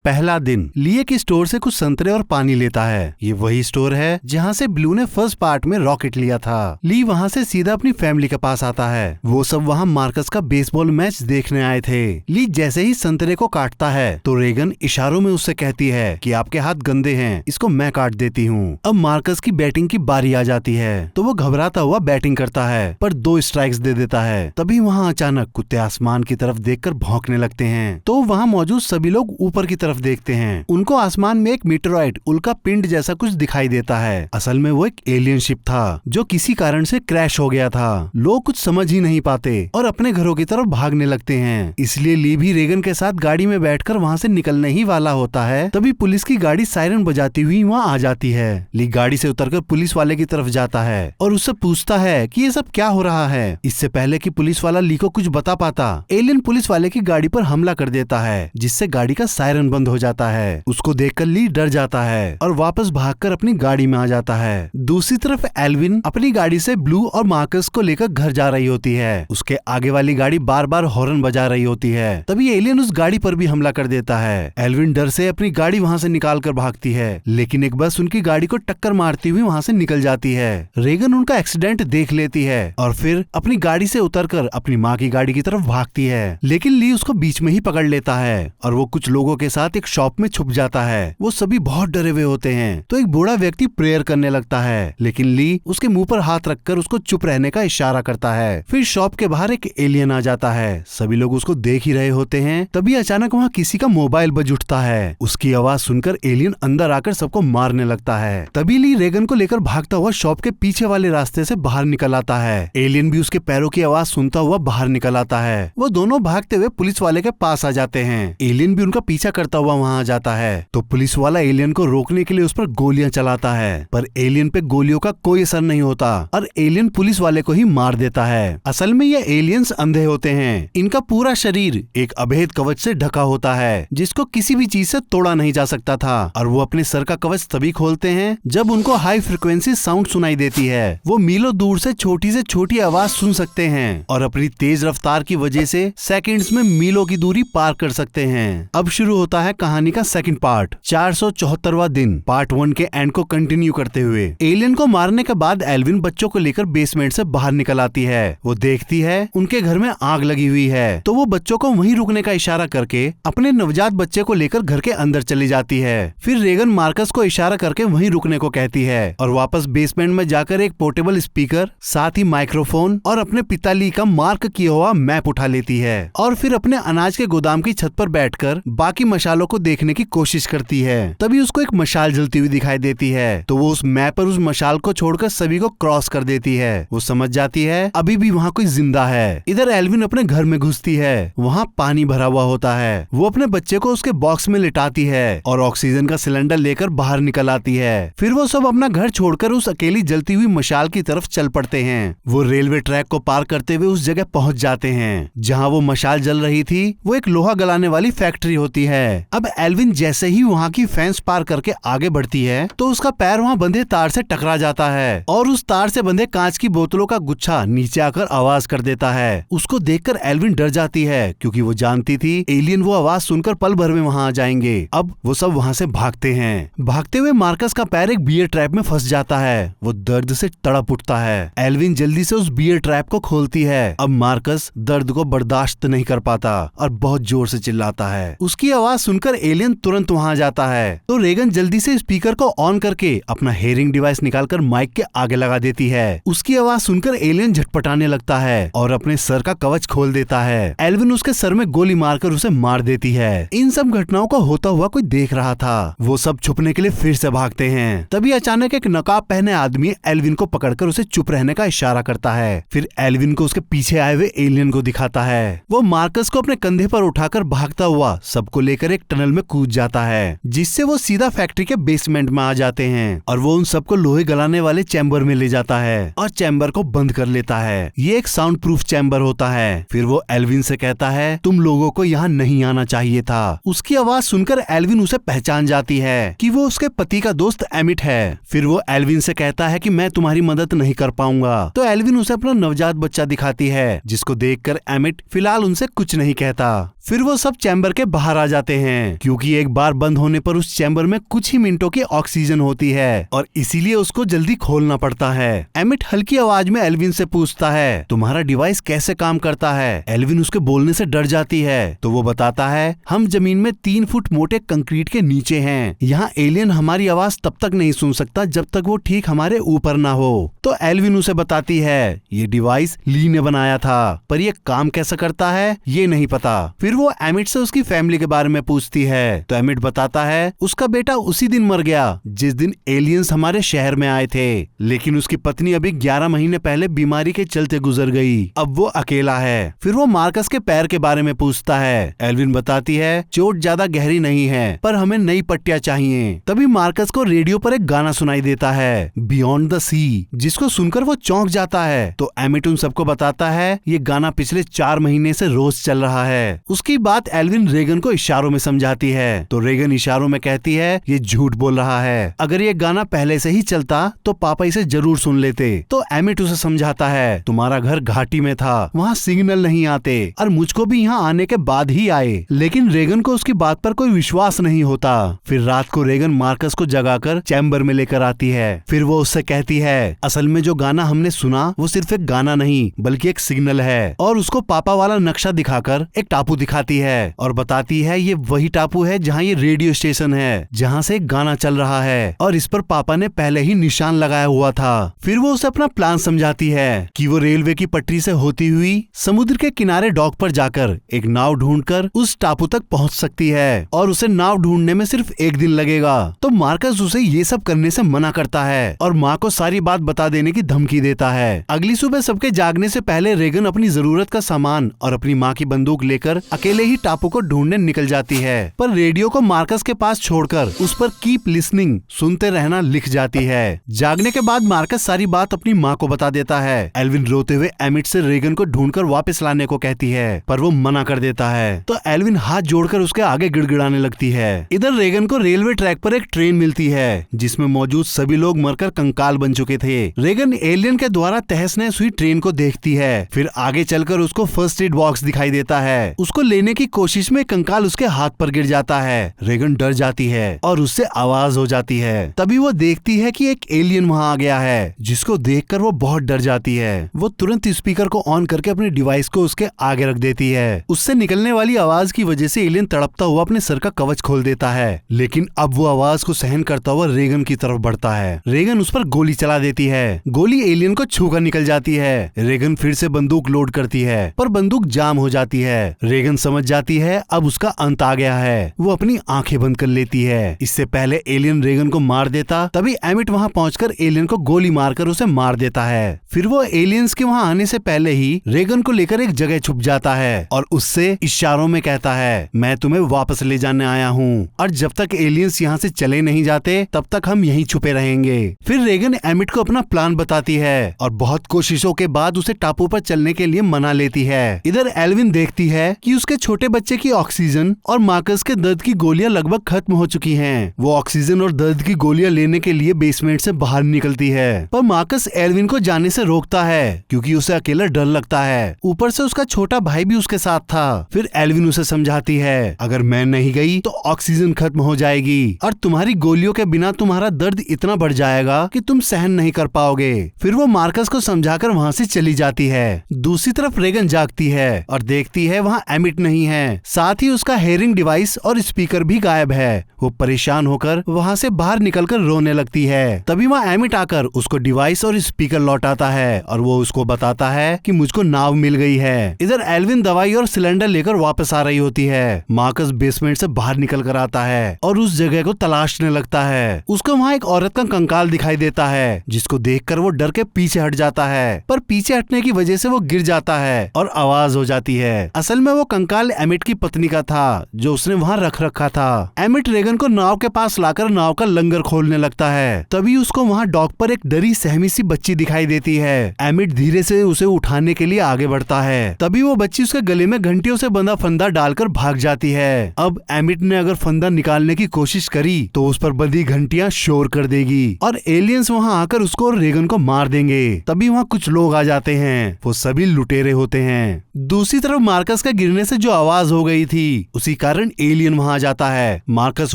पहला दिन ली एक स्टोर से कुछ संतरे और पानी लेता है। ये वही स्टोर है जहाँ से ब्लू ने फर्स्ट पार्ट में रॉकेट लिया था। ली वहाँ से सीधा अपनी फैमिली के पास आता है। वो सब वहाँ मार्कस का बेसबॉल मैच देखने आए थे। ली जैसे ही संतरे को काटता है तो रेगन इशारों में उससे कहती है कि आपके हाथ गंदे हैं, इसको मैं काट देती हूँ। अब मार्कस की बैटिंग की बारी आ जाती है तो वो घबराता हुआ बैटिंग करता है पर 2 स्ट्राइक्स दे देता है। तभी वहाँ अचानक कुत्ते आसमान की तरफ देखकर भौंकने लगते हैं तो वहाँ मौजूद सभी लोग ऊपर की तरफ देखते हैं। उनको आसमान में एक मीटरॉइड उल्का पिंड जैसा कुछ दिखाई देता है। असल में वो एक एलियन शिप था जो किसी कारण से क्रैश हो गया था। लोग कुछ समझ ही नहीं पाते और अपने घरों की तरफ भागने लगते हैं। इसलिए ली भी रेगन के साथ गाड़ी में बैठकर वहाँ से निकलने ही वाला होता है। तभी पुलिस की गाड़ी सायरन बजाती हुई वहाँ आ जाती है। ली गाड़ी से उतरकर पुलिस वाले की तरफ जाता है और उससे पूछता है कि ये सब क्या हो रहा है। इससे पहले कि पुलिस वाला ली को कुछ बता पाता, एलियन पुलिस वाले की गाड़ी पर हमला कर देता है जिससे गाड़ी का सायरन बंद हो जाता है। उसको देखकर ली डर जाता है और वापस भागकर अपनी गाड़ी में आ जाता है। दूसरी तरफ एल्विन अपनी गाड़ी से ब्लू और मार्कस को लेकर घर जा रही होती है। उसके आगे वाली गाड़ी बार बार हॉर्न बजा रही होती है। तभी एलियन उस गाड़ी पर भी हमला कर देता है। एल्विन डर से अपनी गाड़ी वहाँ से निकाल कर भागती है लेकिन एक बस उनकी गाड़ी को टक्कर मारती हुई वहाँ से निकल जाती है। रेगन उनका एक्सीडेंट देख लेती है और फिर अपनी गाड़ी से उतरकर अपनी माँ की गाड़ी की तरफ भागती है लेकिन ली उसको बीच में ही पकड़ लेता है और वो कुछ लोगों के साथ एक शॉप में छुप जाता है। वो सभी बहुत डरे हुए होते हैं तो एक बूढ़ा व्यक्ति प्रेयर करने लगता है लेकिन ली उसके मुंह पर हाथ रखकर उसको चुप रहने का इशारा करता है। फिर शॉप के बाहर एक एलियन आ जाता है। सभी लोग उसको देख ही रहे होते हैं। तभी अचानक वहाँ किसी का मोबाइल बज उठता है। उसकी आवाज सुनकर एलियन अंदर आकर सबको मारने लगता है। तभी ली रेगन को लेकर भागता हुआ शॉप के पीछे वाले रास्ते से बाहर निकल आता है। एलियन भी उसके पैरों की आवाज सुनता हुआ बाहर निकल आता है। वो दोनों भागते हुए पुलिस वाले के पास आ जाते हैं। एलियन भी उनका पीछा करता हुआ वहाँ आ जाता है तो पुलिस वाला एलियन को रोकने के लिए उस पर गोलियां चलाता है पर एलियन पे गोलियों का कोई असर नहीं होता और एलियन पुलिस वाले को ही मार देता है। असल में ये एलियंस अंधे होते हैं। इनका पूरा शरीर एक अभेद कवच से ढका होता है जिसको किसी भी चीज से तोड़ा नहीं जा सकता था और वो अपने सर का कवच तभी खोलते हैं जब उनको हाई फ्रिक्वेंसी साउंड सुनाई देती है। वो मीलों दूर से छोटी आवाज सुन सकते हैं और अपनी तेज रफ्तार की वजह से सेकंड्स में मीलों की दूरी पार कर सकते हैं। अब शुरू होता है कहानी का सेकंड पार्ट, 474वां दिन। पार्ट 1 के एंड को कंटिन्यू करते हुए एलियन को मारने के बाद एल्विन बच्चों को लेकर बेसमेंट से बाहर निकल आती है। वो देखती है उनके घर में आग लगी हुई है तो वो बच्चों को वहीं रुकने का इशारा करके अपने नवजात बच्चे को लेकर घर के अंदर चली जाती है। फिर रेगन मार्कस को इशारा करके वहीं रुकने को कहती है और वापस बेसमेंट में जाकर एक पोर्टेबल स्पीकर, साथ ही माइक्रोफोन और अपने पिता ली का मार्क किया हुआ मैप उठा लेती है और फिर अपने अनाज के गोदाम की छत पर बैठकर बाकी मशालों को देखने की कोशिश करती है। तभी उसको एक मशाल जलती हुई दिखाई देती है तो वो उस मैप पर उस मशाल को छोड़कर सभी को क्रॉस कर देती है। वो समझ जाती है अभी भी वहाँ कोई जिंदा है। इधर एल्विन अपने घर में घुसती है। वहाँ पानी भरा हुआ होता है। वो अपने बच्चे को उसके बॉक्स में लिटाती है और ऑक्सीजन का सिलेंडर लेकर बाहर निकल आती है। फिर वो सब अपना घर छोड़कर उस अकेली जलती हुई मशाल की तरफ चल पड़ते हैं। वो रेलवे ट्रैक को पार करते हुए उस जगह पहुँच जाते हैं जहाँ वो मशाल जल रही थी। वो एक लोहा गलाने वाली फैक्ट्री होती है। अब एल्विन जैसे ही वहाँ की फेंस पार करके आगे बढ़ती है तो उसका पैर वहाँ बंधे तार से टकरा जाता है और उस तार से बंधे कांच की बोतलों का गुच्छा नीचे आकर आवाज कर देता है। उसको देखकर एल्विन डर जाती है क्योंकि वो जानती थी एलियन वो आवाज सुनकर पल भर में वहाँ आ जाएंगे। अब वो सब वहाँ से भागते हैं। भागते हुए मार्कस का पैर एक बियर ट्रैप में फंस जाता है। वो दर्द से तड़प उठता है। एल्विन जल्दी से उस बियर ट्रैप को खोलती है। अब मार्कस दर्द को बर्दाश्त नहीं कर पाता और बहुत जोर से चिल्लाता है। उसकी आवाज सुनकर एलियन तुरंत वहाँ जाता है तो रेगन जल्दी से स्पीकर को ऑन करके अपना हेयरिंग डिवाइस निकालकर माइक के आगे लगा देती है। उसकी आवाज सुनकर एलियन झटपटाने लगता है और अपने सर का कवच खोल देता है। एल्विन उसके सर में गोली मारकर उसे मार देती है। इन सब घटनाओं को होता हुआ कोई देख रहा था। वो सब छुपने के लिए फिर से भागते हैं। तभी अचानक एक नकाब पहने आदमी एल्विन को पकड़कर उसे चुप रहने का इशारा करता है। फिर एल्विन को उसके पीछे आए हुए एलियन को दिखाता है। वो मार्कस को अपने कंधे पर उठाकर भागता हुआ सबको लेकर एक टनल में कूद जाता है जिससे वो सीधा फैक्ट्री के बेसमेंट में आ जाते हैं और वो उन सबको लोहे गलाने वाले चैम्बर में ले जाता है और चैम्बर को बंद कर लेता है। ये एक साउंड प्रूफ चैम्बर होता है। फिर वो एल्विन से कहता है तुम लोगों को यहाँ नहीं आना चाहिए था। उसकी आवाज सुनकर एल्विन उसे पहचान जाती है कि वो उसके पति का दोस्त एमिट है। फिर वो एल्विन से कहता है कि मैं तुम्हारी मदद नहीं कर पाऊंगा तो एल्विन उसे अपना नवजात बच्चा दिखाती है जिसको देखकर एमिट फिलहाल उनसे कुछ नहीं कहता। फिर वो सब चैम्बर के बाहर आ जाते हैं। हैं, क्योंकि एक बार बंद होने पर उस चैम्बर में कुछ ही मिनटों की ऑक्सीजन होती है और इसीलिए उसको जल्दी खोलना पड़ता है। एमिट हल्की आवाज में एल्विन से पूछता है, तुम्हारा डिवाइस कैसे काम करता है? एल्विन उसके बोलने से डर जाती है तो वो बताता है, हम जमीन में 3 फुट मोटे कंक्रीट के नीचे हैं। यहाँ एलियन हमारी आवाज तब तक नहीं सुन सकता जब तक वो ठीक हमारे ऊपर ना हो। तो एल्विन उसे बताती है, ये डिवाइस ली ने बनाया था, पर ये काम कैसे करता है ये नहीं पता। फिर वो एमिट से उसकी फैमिली के बारे में पूछती है तो एमिट बताता है, उसका बेटा उसी दिन मर गया जिस दिन एलियंस हमारे शहर में आए थे, लेकिन उसकी पत्नी अभी 11 महीने पहले बीमारी के चलते गुजर गई। अब वो अकेला है। फिर वो मार्कस के पैर के बारे में पूछता है। एल्विन बताती है, चोट ज्यादा गहरी नहीं है, पर हमें नई पट्टियां चाहिए। तभी मार्कस को रेडियो पर एक गाना सुनाई देता है, बियॉन्ड द सी, जिसको सुनकर वो चौंक जाता है। तो एमिट उन सबको बताता है, ये गाना पिछले 4 महीने से रोज चल रहा है। उसकी बात एल्विन रेगन को इशारों में समझाती है तो रेगन इशारों में कहती है, ये झूठ बोल रहा है, अगर ये गाना पहले से ही चलता तो पापा इसे जरूर सुन लेते। तो एमिट उसे समझाता है, तुम्हारा घर घाटी में था, वहाँ सिग्नल नहीं आते और मुझको भी यहाँ आने के बाद ही आए। लेकिन रेगन को उसकी बात पर कोई विश्वास नहीं होता। फिर रात को रेगन मार्कस को जगाकर चैम्बर में लेकर आती है। फिर वो उससे कहती है, असल में जो गाना हमने सुना वो सिर्फ एक गाना नहीं बल्कि एक सिग्नल है, और उसको पापा वाला नक्शा दिखाकर एक टापू दिखाती है और बताती है, ये वही टापू है जहाँ ये रेडियो स्टेशन है जहाँ से एक गाना चल रहा है और इस पर पापा ने पहले ही निशान लगाया हुआ था। फिर वो उसे अपना प्लान समझाती है कि वो रेलवे की पटरी से होती हुई समुद्र के किनारे डॉक पर जाकर एक नाव ढूंढकर उस टापू तक पहुंच सकती है और उसे नाव ढूंढने में सिर्फ 1 दिन लगेगा। तो मार्कस उसे ये सब करने से मना करता है और माँ को सारी बात बता देने की धमकी देता है। अगली सुबह सबके जागने से पहले रेगन अपनी जरूरत का सामान और अपनी माँ की बंदूक लेकर अकेले ही टापू को ढूंढने निकल जाती है, पर रेडियो को मार्कस के पास छोड़कर उस पर कीप लिसनिंग, सुनते रहना लिख जाती है। जागने के बाद मार्कस सारी बात अपनी माँ को बता देता है। एल्विन रोते हुए एमिट से रेगन को ढूंढकर वापस लाने को कहती है, पर वो मना कर देता है। तो एल्विन हाथ जोड़कर उसके आगे गिड़गिड़ाने लगती है। इधर रेगन को रेलवे ट्रैक पर एक ट्रेन मिलती है जिसमें मौजूद सभी लोग मरकर कंकाल बन चुके थे। रेगन एलियन के द्वारा तहस नहस हुई ट्रेन को देखती है। फिर आगे चलकर उसको फर्स्ट एड बॉक्स दिखाई देता है। उसको लेने की कोशिश में कंकाल उसके हाथ पर गिर जाता है। रेगन डर जाती है और उससे आवाज हो जाती है। तभी वो देखती है कि एक एलियन वहाँ आ गया है, जिसको देखकर वो बहुत डर जाती है। वो तुरंत स्पीकर को ऑन करके अपने डिवाइस को उसके आगे रख देती है। उससे निकलने वाली आवाज की वजह से एलियन तड़पता हुआ अपने सर का कवच खोल देता है, लेकिन अब वो आवाज को सहन करता हुआ रेगन की तरफ बढ़ता है। रेगन उस पर गोली चला देती है। गोली एलियन को छूकर निकल जाती है। रेगन फिर से बंदूक लोड करती है, पर बंदूक जाम हो जाती है। रेगन समझ जाती है अब उसका अंत आ गया है। वो अपनी आंखें बंद कर लेती है। इससे पहले एलियन रेगन को मार देता, तभी एमिट वहाँ पहुंचकर एलियन को गोली मारकर उसे मार देता है। फिर वो एलियंस के वहाँ आने से पहले ही रेगन को लेकर एक जगह छुप जाता है और उससे इशारों में कहता है, मैं तुम्हें वापस ले जाने आया हूँ और जब तक एलियंस यहाँ से चले नहीं जाते तब तक हम यहीं छुपे रहेंगे। फिर रेगन एमिट को अपना प्लान बताती है और बहुत कोशिशों के बाद उसे टापू पर चलने के लिए मना लेती है। इधर एल्विन देखती है कि उसके छोटे बच्चे की ऑक्सीजन और मार्कस के दर्द की गोलियां लगभग खत्म हो चुकी हैं। वो ऑक्सीजन और दर्द की गोलियां लेने के लिए बेसमेंट से बाहर निकलती है, पर मार्कस एल्विन को जाने से रोकता है क्योंकि उसे अकेला डर लगता है। ऊपर से उसका छोटा भाई भी उसके साथ था। फिर एल्विन उसे समझाती है, अगर मैं नहीं गई तो ऑक्सीजन खत्म हो जाएगी और तुम्हारी गोलियों के बिना तुम्हारा दर्द इतना बढ़ जाएगा कि तुम सहन नहीं कर पाओगे। फिर वो मार्कस को समझाकर वहाँ से चली जाती है। दूसरी तरफ रेगन जागती है और देखती है वहाँ एमिट नहीं है, साथ ही उसका हेयरिंग डिवाइस और स्पीकर भी गायब है। वो परेशान होकर वहाँ से बाहर निकलकर रोने लगती है। तभी वहाँ एमिट आकर उसको डिवाइस और स्पीकर लौटाता है और वो उसको बताता है कि मुझको नाव मिल गई है। इधर एल्विन दवाई और सिलेंडर लेकर वापस आ रही होती है। मार्कस बेसमेंट से बाहर निकल कर आता है और उस जगह को तलाशने लगता है। उसको वहाँ एक औरत का कंकाल दिखाई देता है, जिसको देखकर वो डर के पीछे हट जाता है, पर पीछे हटने की वजह से वो गिर जाता है और आवाज हो जाती है। असल में वो कंकाल एमिट की पत्नी का था, जो उसने वहाँ रख रखा था। एमिट रेगन को नाव के पास लाकर नाव का लंगर खोलने लगता है। तभी उसको वहाँ डॉक पर एक डरी सहमी सी बच्ची दिखाई देती है। एमिट धीरे से उसे उठाने के लिए आगे बढ़ता है। तभी वो बच्ची उसके गले में घंटियों से बंधा फंदा डालकर भाग जाती है। अब एमिट ने अगर फंदा निकालने की कोशिश करी तो उस पर बंधी घंटियां शोर कर देगी और एलियंस वहाँ आकर उसको और रेगन को मार देंगे। तभी वहाँ कुछ लोग आ जाते हैं, वो सभी लुटेरे होते हैं। दूसरी तरफ मार्कस का गिरने से जो आवाज हो गई थी, उसी कारण कारण एलियन वहां आ जाता है। मार्कस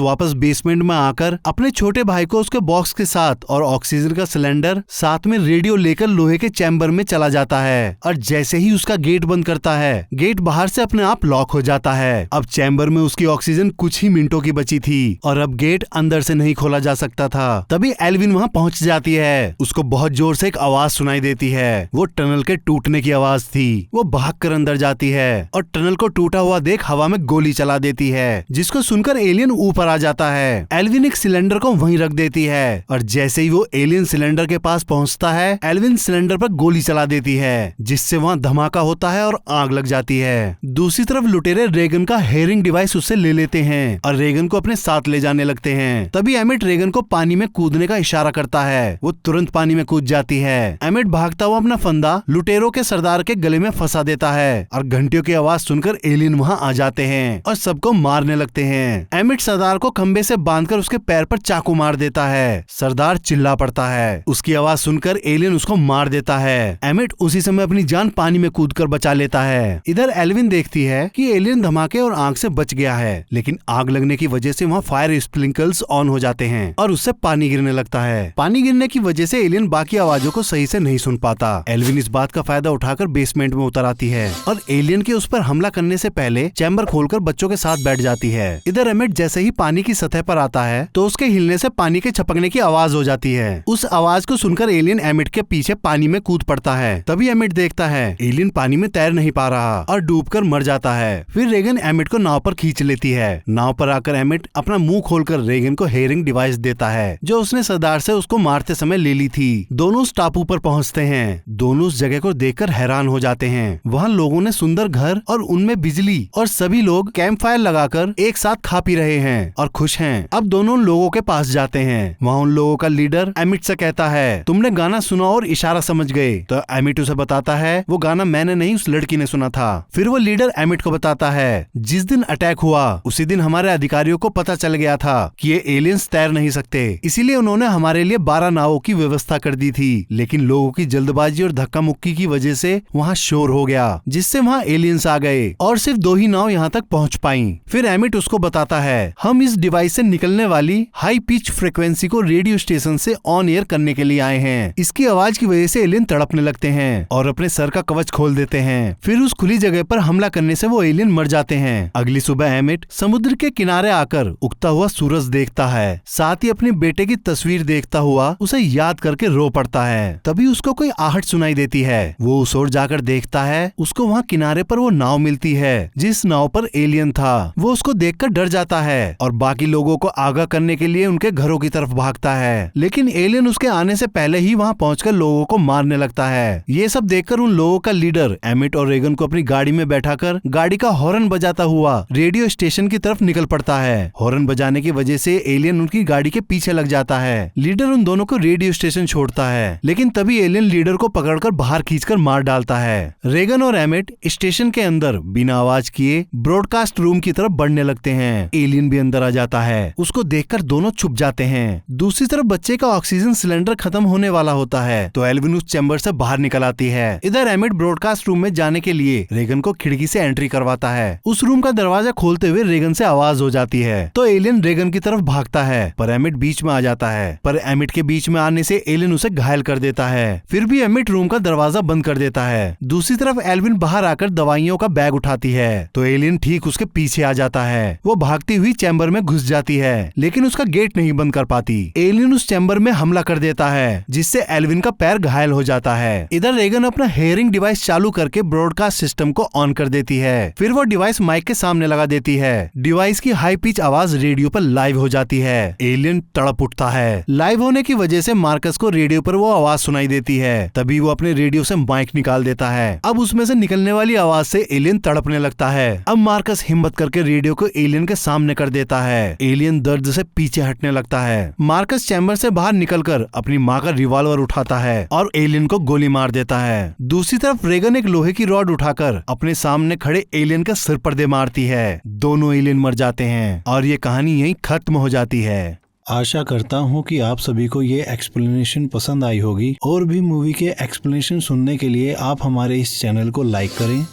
वापस बेसमेंट में आकर अपने छोटे भाई को उसके बॉक्स के साथ और ऑक्सीजन का सिलेंडर साथ में रेडियो लेकर लोहे के चैम्बर में चला जाता है और जैसे ही उसका गेट बंद करता है, गेट बाहर से अपने आप लॉक हो जाता है। अब चैम्बर में उसकी ऑक्सीजन कुछ ही मिनटों की बची थी और अब गेट अंदर से नहीं खोला जा सकता था। तभी एल्विन वहां पहुंच जाती है। उसको बहुत जोर से एक आवाज सुनाई देती है। वो टनल के टूटने की आवाज थी। वो भागकर अंदर जाती है और टनल को टूटा हुआ देख हवा में गोली चला देती है, जिसको सुनकर एलियन ऊपर आ जाता है। एल्विन एक सिलेंडर को वहीं रख देती है और जैसे ही वो एलियन सिलेंडर के पास पहुंचता है, एल्विन सिलेंडर पर गोली चला देती है, जिससे वहां धमाका होता है और आग लग जाती है। दूसरी तरफ लुटेरे रेगन का हेयरिंग डिवाइस उससे ले लेते हैं और रेगन को अपने साथ ले जाने लगते हैं। तभी एमिट रेगन को पानी में कूदने का इशारा करता है। वो तुरंत पानी में कूद जाती है। एमिट भागता हुआ अपना फंदा लुटेरों के सरदार के गले में फंसा देता है और घंटियों की आवाज सुनकर एलियन वहां आ जाते हैं और सबको मारने लगते हैं। एमिट सरदार को खंबे से बांधकर उसके पैर पर चाकू मार देता है। सरदार चिल्ला पड़ता है। उसकी आवाज सुनकर एलियन उसको मार देता है। एमिट उसी समय अपनी जान पानी में कूदकर बचा लेता है। इधर एल्विन देखती है कि एलियन धमाके और आग से बच गया है, लेकिन आग लगने की वजह से वहाँ फायर स्प्रिंकल्स ऑन हो जाते हैं और उससे पानी गिरने लगता है। पानी गिरने की वजह से एलियन बाकी आवाजों को सही से नहीं सुन पाता। एल्विन इस बात का फायदा उठाकर बेसमेंट में उतर आती है और एलियन के उस पर हमला करने से पहले चैम्बर खोलकर बच्चों के साथ बैठ जाती है। इधर एमिट जैसे ही पानी की सतह पर आता है तो उसके हिलने से पानी के छपकने की आवाज हो जाती है। उस आवाज को सुनकर एलियन एमिट के पीछे पानी में कूद पड़ता है। तभी एमिट देखता है एलियन पानी में तैर नहीं पा रहा और डूबकर मर जाता है। फिर रेगन एमिट को नाव पर खींच लेती है। नाव पर आकर एमिट अपना मुंह खोलकर रेगन को हेयरिंग डिवाइस देता है, जो उसने सरदार से उसको मारते समय ले ली थी। दोनों उस टापू पर पहुंचते हैं। दोनों उस जगह को देखकर हैरान हो जाते हैं। वहाँ लोगों ने सुंदर घर और उनमें बिजली और सभी लोग कैंप फायर लगाकर एक साथ खा पी रहे हैं और खुश हैं। अब दोनों लोगों के पास जाते हैं। वहाँ उन लोगों का लीडर एमिट से कहता है, तुमने गाना सुना और इशारा समझ गए। तो एमिट उसे बताता है वो गाना मैंने नहीं, उस लड़की ने सुना था। फिर वो लीडर एमिट को बताता है, जिस दिन अटैक हुआ उसी दिन हमारे अधिकारियों को पता चल गया था कि ये एलियंस तैर नहीं सकते, इसीलिए उन्होंने हमारे लिए 12 नावों की व्यवस्था कर दी थी। लेकिन लोगों की जल्दबाजी और धक्का मुक्की की वजह से वहाँ शोर हो गया, जिससे वहाँ एलियंस आ गए और सिर्फ 2 ही नाव यहाँ तक पहुँच पाई। फिर एमिट उसको बताता है, हम इस डिवाइस से निकलने वाली हाई पिच फ्रिक्वेंसी को रेडियो स्टेशन से ऑन एयर करने के लिए आए हैं। इसकी आवाज की वजह से एलियन तड़पने लगते हैं और अपने सर का कवच खोल देते हैं। फिर उस खुली जगह पर हमला करने से वो एलियन मर जाते हैं। अगली सुबह एमिट समुद्र के किनारे आकर उगता हुआ सूरज देखता है। साथ ही अपने बेटे की तस्वीर देखता हुआ उसे याद करके रो पड़ता है। तभी उसको कोई आहट सुनाई देती है। वो उस ओर जाकर देखता है। उसको वहाँ किनारे पर वो नाव मिलती है जिस नाव पर एलियन था। वो उसको देखकर डर जाता है और बाकी लोगों को आगाह करने के लिए उनके घरों की तरफ भागता है, लेकिन एलियन उसके आने से पहले ही वहाँ पहुंचकर लोगों को मारने लगता है। ये सब देखकर उन लोगों का लीडर एमिट और रेगन को अपनी गाड़ी में बैठाकर गाड़ी का हॉर्न बजाता हुआ रेडियो स्टेशन की तरफ निकल पड़ता है। हॉर्न बजाने की वजह से एलियन उनकी गाड़ी के पीछे लग जाता है। लीडर उन दोनों को रेडियो स्टेशन छोड़ता है, लेकिन तभी एलियन लीडर को पकड़कर बाहर खींचकर मार डालता है। रेगन और एमिट स्टेशन के अंदर बिना आवाज किए ब्रॉडकास्ट रूम की तरफ बढ़ने लगते हैं। एलियन भी अंदर आ जाता है। उसको देखकर दोनों छुप जाते हैं। दूसरी तरफ बच्चे का ऑक्सीजन सिलेंडर खत्म होने वाला होता है तो एल्विन उस चैम्बर से बाहर निकल आती है। इधर एमिट ब्रॉडकास्ट रूम में जाने के लिए रेगन को खिड़की से एंट्री करवाता है। उस रूम का दरवाजा खोलते हुए रेगन से आवाज हो जाती है तो एलियन रेगन की तरफ भागता है, पर एमिट बीच में आ जाता है। पर एमिट के बीच में आने से एलियन उसे घायल कर देता है। फिर भी एमिट रूम का दरवाजा बंद कर देता है। दूसरी तरफ एल्विन बाहर आकर दवाइयों का बैग उठाती है तो एलियन ठीक उसके पीछे आ जाता है। वो भागती हुई चैम्बर में घुस जाती है, लेकिन उसका गेट नहीं बंद कर पाती। एलियन उस चैम्बर में हमला कर देता है, जिससे एल्विन का पैर घायल हो जाता है। इधर रेगन अपना हेयरिंग डिवाइस चालू करके ब्रॉडकास्ट सिस्टम को ऑन कर देती है। फिर वो डिवाइस माइक के सामने लगा देती है। डिवाइस की हाई पिच आवाज रेडियो पर लाइव हो जाती है। एलियन तड़प उठता है। लाइव होने की वजह से मार्कस को रेडियो पर वो आवाज सुनाई देती है। तभी वो अपने रेडियो से माइक निकाल देता है। अब उसमें से निकलने वाली आवाज से एलियन तड़पने लगता है। अब मार्कस हिम्मत करके रेडियो को एलियन के सामने कर देता है। एलियन दर्द से पीछे हटने लगता है। मार्कस चैम्बर से बाहर निकलकर अपनी माँ का रिवॉल्वर उठाता है और एलियन को गोली मार देता है। दूसरी तरफ रेगन एक लोहे की रॉड उठाकर अपने सामने खड़े एलियन के सिर पर दे मारती है। दोनों एलियन मर जाते हैं और ये कहानी यहीं खत्म हो जाती है। आशा करता हूँ कि आप सभी को ये एक्सप्लेनेशन पसंद आई होगी। और भी मूवी के एक्सप्लेनेशन सुनने के लिए आप हमारे इस चैनल को लाइक करें,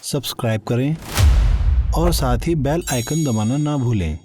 सब्सक्राइब करें और साथ ही बेल आइकन दबाना ना भूलें।